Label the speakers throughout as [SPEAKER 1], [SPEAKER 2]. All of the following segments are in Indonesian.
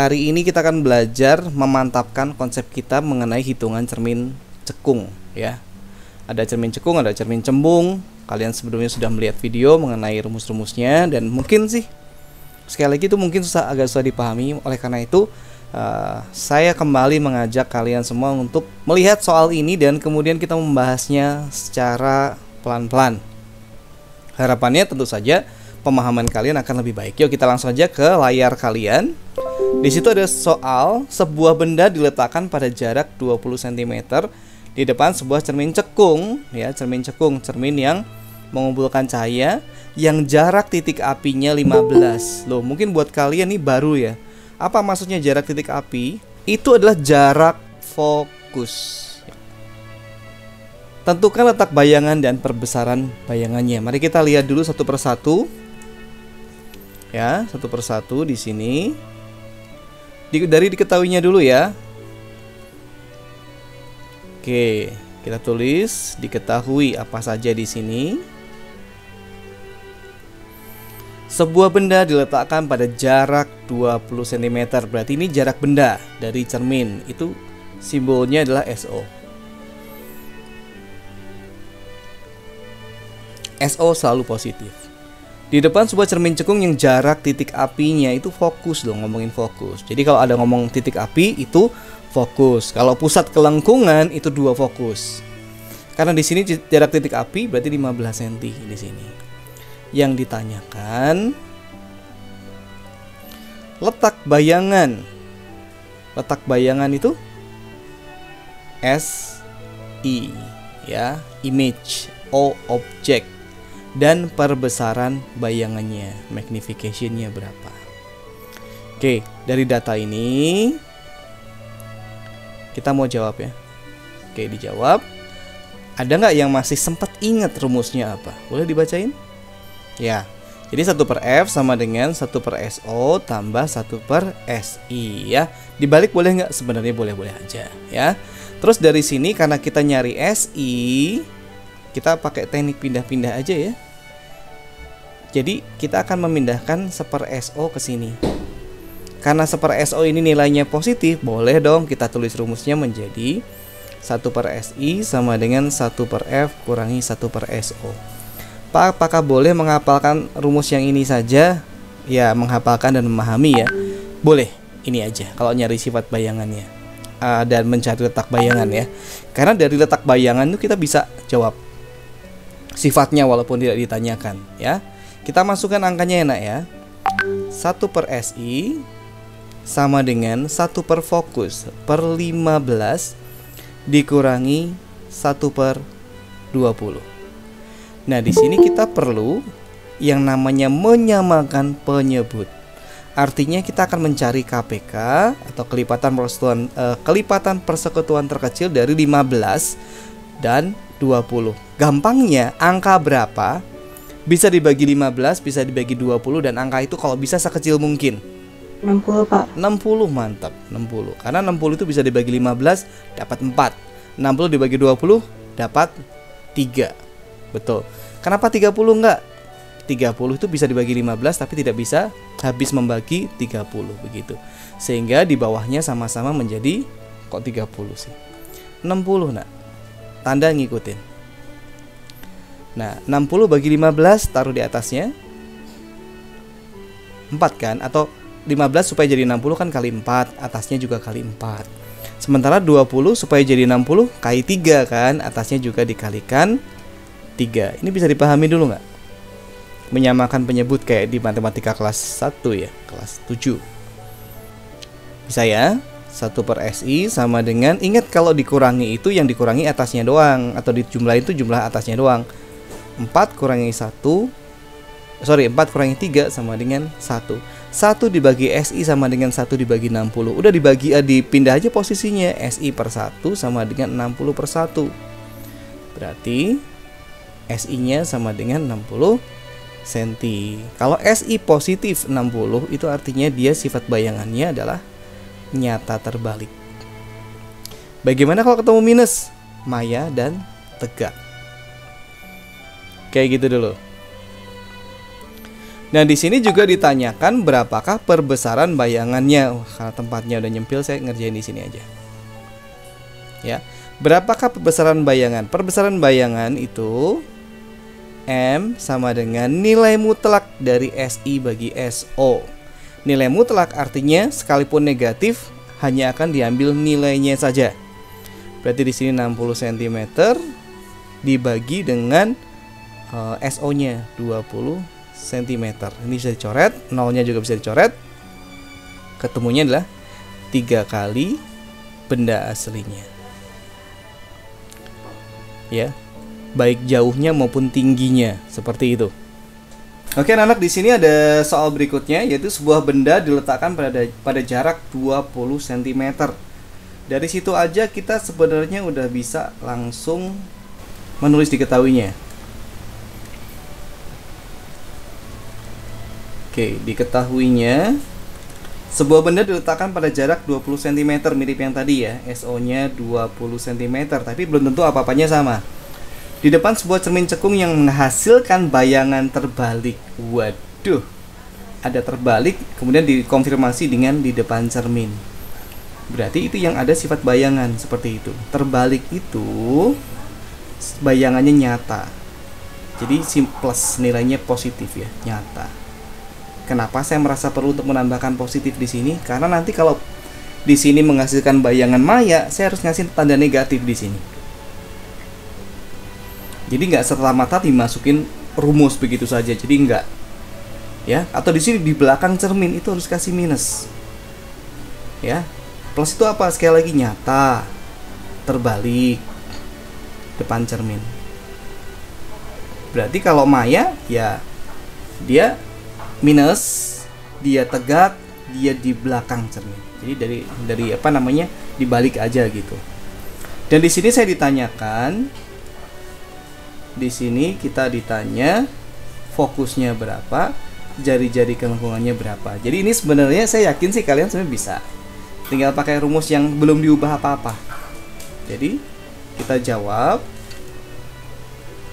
[SPEAKER 1] hari ini kita akan belajar memantapkan konsep kita mengenai hitungan cermin cekung ya. Ada cermin cekung, ada cermin cembung. Kalian sebelumnya sudah melihat video mengenai rumus-rumusnya, dan mungkin sih sekali lagi itu mungkin agak susah dipahami. Oleh karena itu saya kembali mengajak kalian semua untuk melihat soal ini dan kemudian kita membahasnya secara pelan-pelan. Harapannya tentu saja pemahaman kalian akan lebih baik. Yuk kita langsung aja ke layar kalian. Di situ ada soal sebuah benda diletakkan pada jarak 20 cm di depan sebuah cermin cekung ya, cermin cekung, cermin yang mengumpulkan cahaya yang jarak titik apinya 15. Loh, mungkin buat kalian nih baru ya. Apa maksudnya jarak titik api? Itu adalah jarak fokus. Tentukan letak bayangan dan perbesaran bayangannya. Mari kita lihat dulu satu persatu. Ya, satu persatu di sini. Dari diketahuinya dulu ya. Oke, kita tulis diketahui apa saja di sini. Sebuah benda diletakkan pada jarak 20 cm. Berarti ini jarak benda dari cermin. Itu simbolnya adalah SO. SO selalu positif. Di depan sebuah cermin cekung yang jarak titik apinya itu fokus dong, ngomongin fokus. Jadi kalau ada ngomong titik api itu fokus. Kalau pusat kelengkungan itu 2 fokus. Karena di sini jarak titik api berarti 15 cm di sini. Yang ditanyakan letak bayangan. Letak bayangan itu SI ya, image, O object, dan perbesaran bayangannya, magnification-nya berapa. Oke, dari data ini kita mau jawab ya. Oke, dijawab. Ada nggak yang masih sempat ingat rumusnya apa? Boleh dibacain? Ya, jadi 1/F sama dengan 1/SO tambah 1/SI ya. Dibalik boleh nggak? Sebenarnya boleh-boleh aja ya. Terus dari sini karena kita nyari SI, kita pakai teknik pindah-pindah aja ya. Jadi kita akan memindahkan 1/SO ke sini. Karena 1/SO ini nilainya positif, boleh dong kita tulis rumusnya menjadi 1/SI sama dengan 1/F kurangi 1/SO. Pak, apakah boleh menghafalkan rumus yang ini saja? Ya, menghafalkan dan memahami ya. Boleh, ini aja kalau nyari sifat bayangannya dan mencari letak bayangan ya. Karena dari letak bayangan itu kita bisa jawab sifatnya walaupun tidak ditanyakan ya. Kita masukkan angkanya enak ya. 1/SI sama dengan 1/fokus per 15 dikurangi 1/20. Nah, di sini kita perlu yang namanya menyamakan penyebut. Artinya kita akan mencari KPK atau kelipatan persekutuan terkecil dari 15 dan 20. Gampangnya angka berapa bisa dibagi 15, bisa dibagi 20, dan angka itu kalau bisa sekecil mungkin.
[SPEAKER 2] 60 Pak.
[SPEAKER 1] 60, mantap, 60. Karena 60 itu bisa dibagi 15 dapat 4. 60 dibagi 20 dapat 3. Betul. Kenapa 30 enggak? 30 itu bisa dibagi 15 tapi tidak bisa habis membagi 30 begitu. Sehingga di bawahnya sama-sama menjadi kok 30 sih? 60 nak. Tanda ngikutin. Nah, 60 bagi 15 taruh di atasnya 4 kan? Atau 15 supaya jadi 60 kan kali 4, atasnya juga kali 4. Sementara 20 supaya jadi 60 kali 3 kan? Atasnya juga dikalikan 3. Ini bisa dipahami dulu nggak? Menyamakan penyebut kayak di matematika kelas 1 ya, kelas 7. Bisa ya? 1/SI sama dengan, ingat kalau dikurangi itu yang dikurangi atasnya doang, atau dijumlahin itu jumlah atasnya doang. 4 kurangi 3 sama dengan 1. 1 dibagi SI sama dengan 1 dibagi 60. Udah dipindah aja posisinya. SI per 1 sama dengan 60 per 1. Berarti SI-nya sama dengan 60 cm. Kalau SI positif 60 itu artinya dia sifat bayangannya adalah nyata terbalik. Bagaimana kalau ketemu minus? Maya dan tegak. Kayak gitu dulu. Nah, di sini juga ditanyakan berapakah perbesaran bayangannya. Karena tempatnya udah nyempil, saya ngerjain di sini aja. Ya, berapakah perbesaran bayangan? Perbesaran bayangan itu M sama dengan nilai mutlak dari SI bagi SO. Nilai mutlak artinya sekalipun negatif hanya akan diambil nilainya saja. Berarti di sini 60 cm dibagi dengan SO-nya 20 cm. Ini bisa dicoret, nolnya juga bisa dicoret. Ketemunya adalah 3 kali benda aslinya. Ya, baik jauhnya maupun tingginya, seperti itu. Oke, anak-anak, di sini ada soal berikutnya, yaitu sebuah benda diletakkan pada jarak 20 cm. Dari situ aja kita sebenarnya udah bisa langsung menulis diketahuinya. Oke, diketahuinya sebuah benda diletakkan pada jarak 20 cm, mirip yang tadi ya, SO-nya 20 cm, tapi belum tentu apa-apanya sama. Di depan sebuah cermin cekung yang menghasilkan bayangan terbalik. Waduh, ada terbalik, kemudian dikonfirmasi dengan di depan cermin. Berarti itu yang ada sifat bayangan seperti itu. Terbalik itu bayangannya nyata. Jadi plus, nilainya positif ya, nyata. Kenapa saya merasa perlu untuk menambahkan positif di sini? Karena nanti kalau di sini menghasilkan bayangan maya, saya harus ngasih tanda negatif di sini. Jadi nggak serta-merta dimasukin rumus begitu saja. Jadi nggak, ya. Atau di sini di belakang cermin itu harus kasih minus. Ya, plus itu apa? Sekali lagi nyata, terbalik, depan cermin. Berarti kalau maya, ya dia minus, dia tegak, dia di belakang cermin. Jadi dari apa namanya, dibalik aja gitu. Dan di sini saya ditanyakan. Di sini kita ditanya fokusnya berapa, jari-jari kelengkungannya berapa. Jadi ini sebenarnya saya yakin sih kalian sebenarnya bisa. Tinggal pakai rumus yang belum diubah apa-apa. Jadi kita jawab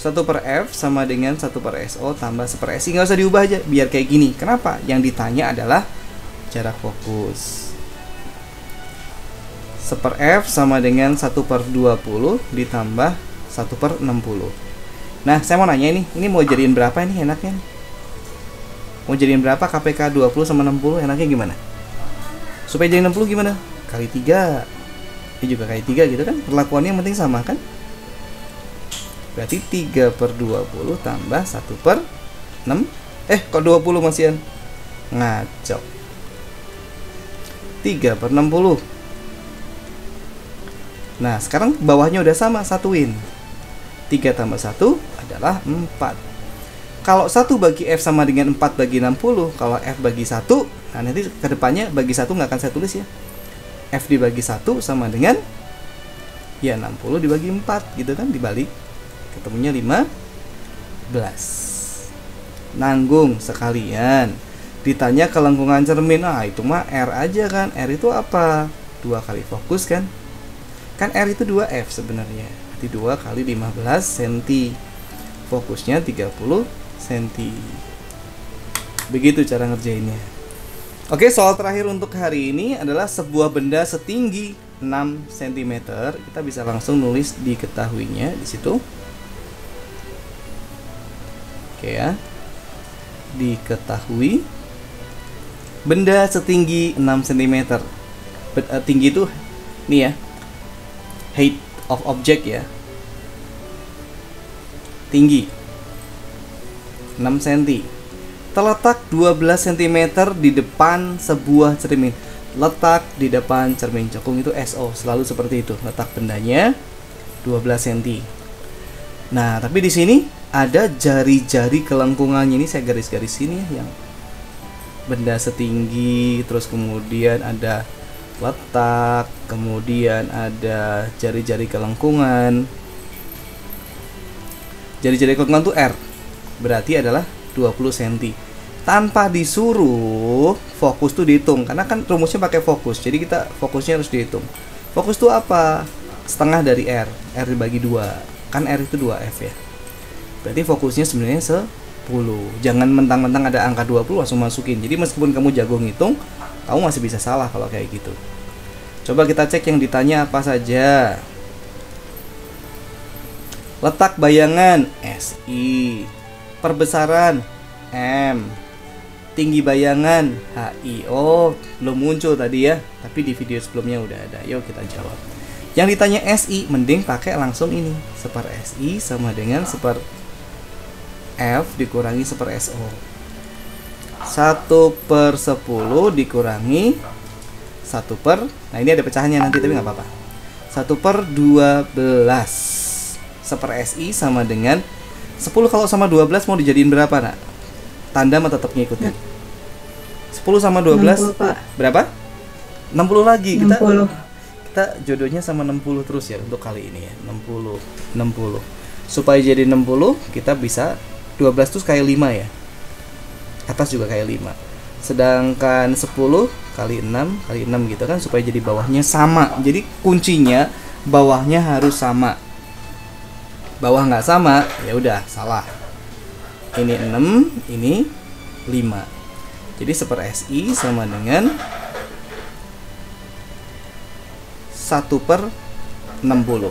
[SPEAKER 1] 1/F sama dengan 1/SO tambah 1/SI. Nggak usah diubah aja, biar kayak gini. Kenapa? Yang ditanya adalah jarak fokus. 1/F sama dengan 1/20 ditambah 1/60. Nah, saya mau nanya ini mau jadiin berapa ini enaknya? Mau jadiin berapa KPK 20 sama 60 enaknya gimana? Supaya jadi 60 gimana? Kali 3. Ini juga kali 3 gitu kan? Perlakuannya yang penting sama kan? Berarti 3/20 tambah 1/6. Kok 20 masian? Ngaco. 3/60. Nah, sekarang bawahnya udah sama, satuin. 3 tambah 1 adalah 4. Kalau 1 bagi F sama dengan 4 bagi 60, kalau F bagi 1, nah nanti kedepannya bagi 1 nggak akan saya tulis ya. F dibagi 1 sama dengan ya 60 dibagi 4 gitu kan, dibalik. Ketemunya 15. Nanggung sekalian. Ditanya kelengkungan cermin, itu mah R aja kan. R itu apa? 2 kali fokus kan. Kan R itu 2F sebenarnya. Berarti 2 kali 15 cm. Fokusnya 30 cm. Begitu cara ngerjainnya. Oke, soal terakhir untuk hari ini adalah sebuah benda setinggi 6 cm. Kita bisa langsung nulis diketahuinya di situ. Oke ya. Diketahui benda setinggi 6 cm. Tinggi itu nih ya, height of object ya, tinggi 6 cm, terletak 12 cm di depan sebuah cermin. Letak di depan cermin cekung itu SO, selalu seperti itu, letak bendanya 12 cm. Nah, tapi di sini ada jari-jari kelengkungannya. Ini saya garis-garis sini ya, yang benda setinggi, terus kemudian ada letak, kemudian ada jari-jari kelengkungan. Jari-jari kelengkungan itu R, berarti adalah 20 cm. Tanpa disuruh fokus tuh dihitung, karena kan rumusnya pakai fokus, jadi kita fokusnya harus dihitung. Fokus itu apa? Setengah dari R, R dibagi 2, kan R itu 2F ya. Berarti fokusnya sebenarnya Jangan mentang-mentang ada angka 20 langsung masukin. Jadi meskipun kamu jago ngitung, kamu masih bisa salah kalau kayak gitu. Coba kita cek yang ditanya apa saja. Letak bayangan SI, perbesaran M, tinggi bayangan HI. Oh, belum muncul tadi ya, tapi di video sebelumnya udah ada. Yuk kita jawab. Yang ditanya SI, mending pakai langsung ini. Seper SI sama dengan seper F dikurangi seper SO. 1/10 dikurangi 1/, nah ini ada pecahannya nanti tapi nggak apa-apa. 1/12 seper SI sama dengan 10. Kalau sama 12 mau dijadiin berapa, nak? Tanda mah tetap ngikutin. 10 sama 12
[SPEAKER 2] 60, Pak.
[SPEAKER 1] berapa? 60 lagi.
[SPEAKER 2] 60.
[SPEAKER 1] Kita jodohnya sama 60 terus ya untuk kali ini ya. 60. Supaya jadi 60, kita bisa 12 tuh kayak 5 ya. Atas juga kayak 5. Sedangkan 10 kali 6 kali 6 gitu kan, supaya jadi bawahnya sama. Jadi kuncinya bawahnya harus sama. Bawah nggak sama, ya udah salah. Ini 6, ini 5. Jadi seper SI sama dengan 1/60.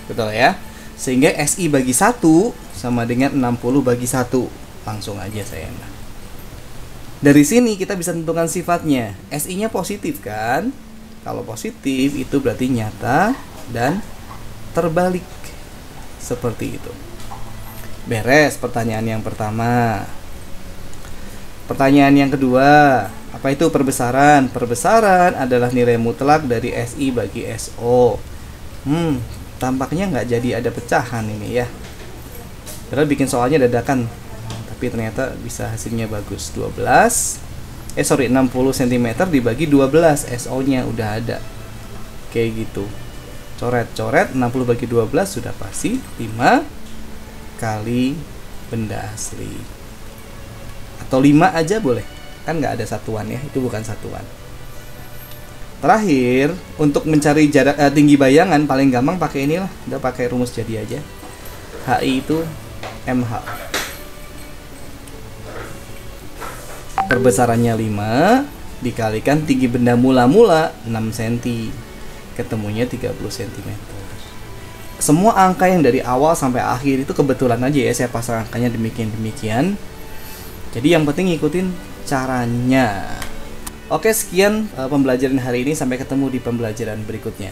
[SPEAKER 1] Betul ya? Sehingga SI bagi 1 sama dengan 60 bagi 1. Langsung aja saya. Dari sini kita bisa tentukan sifatnya. SI-nya positif kan? Kalau positif itu berarti nyata dan terbalik. Seperti itu. Beres pertanyaan yang pertama. Pertanyaan yang kedua, apa itu perbesaran? Perbesaran adalah nilai mutlak dari SI bagi SO. Tampaknya nggak jadi ada pecahan ini ya. Padahal bikin soalnya dadakan, tapi ternyata bisa hasilnya bagus. 60 cm dibagi 12, SO-nya udah ada. Kayak gitu. Coret-coret 60 bagi 12 sudah pasti 5 kali benda asli. Atau 5 aja boleh. Kan nggak ada satuan ya, itu bukan satuan. Terakhir, untuk mencari jarak tinggi bayangan paling gampang pakai inilah. Udah pakai rumus jadi aja. HI itu MH. Perbesarannya 5 dikalikan tinggi benda mula-mula 6 cm. Ketemunya 30 cm. Semua angka yang dari awal sampai akhir itu kebetulan aja ya saya pasang angkanya demikian. Jadi yang penting ngikutin caranya. Oke, sekian pembelajaran hari ini, sampai ketemu di pembelajaran berikutnya.